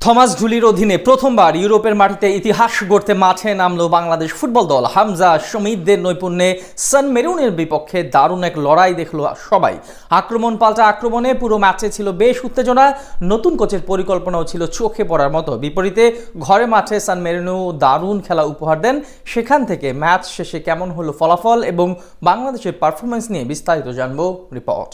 Thomas ঢুলির অধীনে প্রথমবার ইউরোপের মাটিতে ইতিহাস গড়তে মাঠে নামলো বাংলাদেশ ফুটবল দল। হামজা শমীদদের নৈপুণ্যে সান মেরুনের বিপক্ষে দারুণ এক লড়াই দেখলো সবাই। আক্রমণ পাল্টা আক্রমণে পুরো ম্যাচে ছিল বেশ উত্তেজনা। নতুন কোচের পরিকল্পনাও ছিল চোখে পড়ার মতো। বিপরীতে ঘরে মাঠে সান মেরিনো দারুণ খেলা উপহার দেন। সেখান থেকে ম্যাচ শেষে কেমন হলো ফলাফল এবং বাংলাদেশের পারফরমেন্স নিয়ে বিস্তারিত জানবো রিপোর্ট।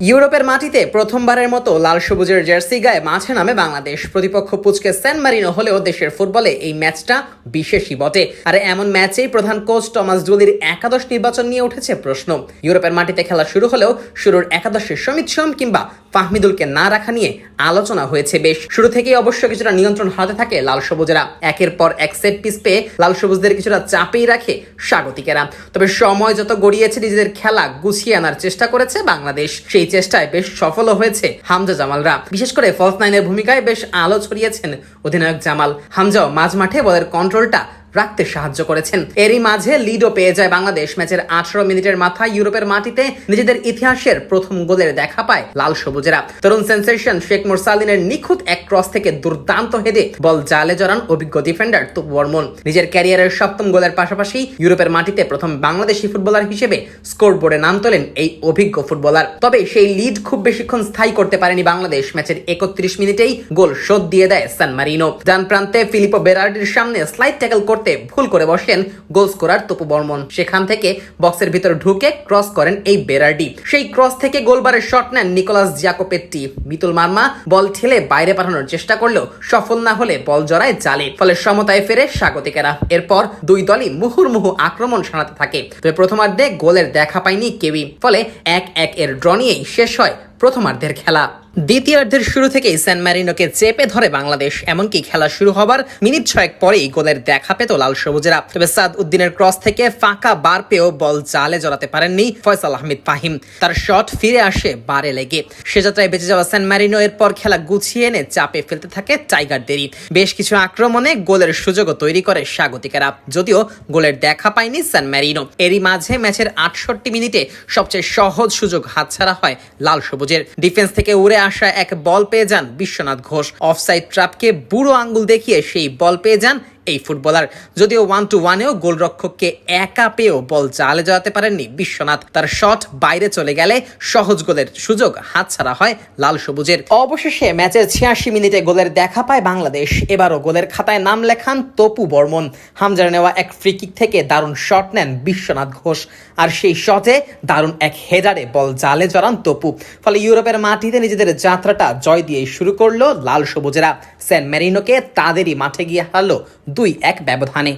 ইউরোপের মাটিতে প্রথমবারের মতো লাল সবুজের জার্সি গায়ে মাঠে নামে বাংলাদেশ। প্রতিপক্ষ পুচকে সান মারিনো হলেও দেশের ফুটবলে এই ম্যাচটা বিশেষই বটে। আর এমন ম্যাচেই প্রধান কোচ টমাস ঢুলির একাদশ নির্বাচন নিয়ে উঠেছে প্রশ্ন। ইউরোপের মাটিতে খেলা শুরু হলেও শুরুর একাদশে সমিত সোম কিংবা ফাহমিদুলকে না রাখা নিয়ে আলোচনা হয়েছে বেশ। শুরু থেকেই অবশ্য কিছুটা নিয়ন্ত্রণ হাতে থাকে লাল সবুজেরা। একের পর এক সেট পিস পেয়ে লাল সবুজদের কিছুটা চাপেই রাখে স্বাগতিকেরা। তবে সময় যত গড়িয়েছে নিজেদের খেলা গুছিয়ে আনার চেষ্টা করেছে বাংলাদেশ। সেই চেষ্টায় বেশ সফল হয়েছে হামজা জামালরা। বিশেষ করে ফলস নাইনের ভূমিকায় বেশ আলো ছড়িয়েছেন অধিনায়ক জামাল। হামজাও মাঝ মাঠে বলের কন্ট্রোলটা রাখতে সাহায্য করেছেন। এরই মাঝে লিডও পেয়ে যায় বাংলাদেশ। ম্যাচের 18 মিনিটের মাথায় ইউরোপের মাটিতে নিজেদের ইতিহাসের প্রথম গোলের দেখা পায় লাল সবুজেরা। তরুণ সেন্সেশন শেখ মুরসালিনের নিখুঁত এক ক্রস থেকে দুর্দান্ত হেডে বল জালে জড়ান অভিজ্ঞ ডিফেন্ডার তপু বর্মন। নিজের ক্যারিয়ারের সপ্তম গোলের পাশাপাশি ইউরোপের মাটিতে প্রথম বাংলাদেশি ফুটবলার হিসেবে স্কোরবোর্ডে নাম তোলেন এই অভিজ্ঞ ফুটবলার। তবে সেই লিড খুব বেশিক্ষণ স্থায়ী করতে পারেনি বাংলাদেশ। ম্যাচের 31 মিনিটেই গোল শোধ দিয়ে দেয় সান মারিনো। ডান প্রান্তে ফিলিপো বেরার্ডির সামনে স্লাইড ট্যাকল করতে ভুল করে বসেন গোল স্কোরার তপু বর্মন। সেখান থেকে বক্সের ভিতর ঢুকে ক্রস করেন এই বেরার্ডি। সেই ক্রস থেকে গোলবারের শট নেন নিকোলাস জিয়াকোপেট্টি। মিতুল মার্মা বল ঠেলে বাইরে পাঠানোর চেষ্টা করলেও সফল না হলে বল জড়ায় জালে। ফলে সমতায় ফেরে স্বাগতিকেরা। এরপর দুই দলই মুহুর্মুহু আক্রমণ শানাতে থাকে। তবে প্রথমার্ধে গোলের দেখা পায়নি কেউই। ফলে 1-1 এর ড্র নিয়েই শেষ হয় প্রথমার্ধের খেলা। দ্বিতীয়ার্ধের শুরু থেকেই সান ম্যারিনোকে চেপে ধরে বাংলাদেশ। এমনকি খেলা শুরু হবার মিনিট 6 পরেই গোলের দেখা পেত লাল সবুজেরা। তবে সাদ উদ্দিনের ক্রস থেকে ফাঁকা বার পেয়েও বল জালে জড়াতে পারেননি ফয়সাল আহমেদ ফাহিম। তার শট ফিরে আসে বারে লেগে। সে যাত্রায় বেঁচে যাওয়া সান ম্যারিনো এরপর খেলা গুছিয়ে এনে চাপে ফেলতে থাকে টাইগারদেরই। বেশ কিছু আক্রমণে গোলের সুযোগও তৈরি করে স্বাগতিকেরা, যদিও গোলের দেখা পায়নি সান ম্যারিনো। এরই মাঝে ম্যাচের 68 মিনিটে সবচেয়ে সহজ সুযোগ হাতছাড়া হয় লাল সবুজের। ডিফেন্স থেকে উড়ে আসা এক বল পেয়ে যান বিশ্বনাথ ঘোষ। অফসাইড ট্র্যাপকে বুড়ো আঙ্গুল দেখিয়ে সেই বল পেয়ে যান এই ফুটবলার। যদিও 1-1-এও গোলরক্ষককে একা পেয়েও বল জালে জড়াতে পারেননি বিশ্বনাথ। তার শট বাইরে চলে গেলে সহজ গোলের সুযোগ হাতছাড়া হয় লাল সবুজের। অবশেষে ম্যাচের 86 মিনিটে গোলের দেখা পায় বাংলাদেশ। এবারও গোলের খাতায় নাম লেখান তপু বর্মন। হামজার নেওয়া এক ফ্রি কিক থেকে দারুণ শট নেন বিশ্বনাথ ঘোষ। আর সেই শটে দারুণ এক হেডারে বল জালে জড়ান তপু। ফলে ইউরোপের মাটিতে নিজেদের যাত্রাটা জয় দিয়ে শুরু করলো লাল সবুজেরা। সান মেরিনোকে তাদেরই মাঠে গিয়ে হারালো 2-1 ব্যবধানে।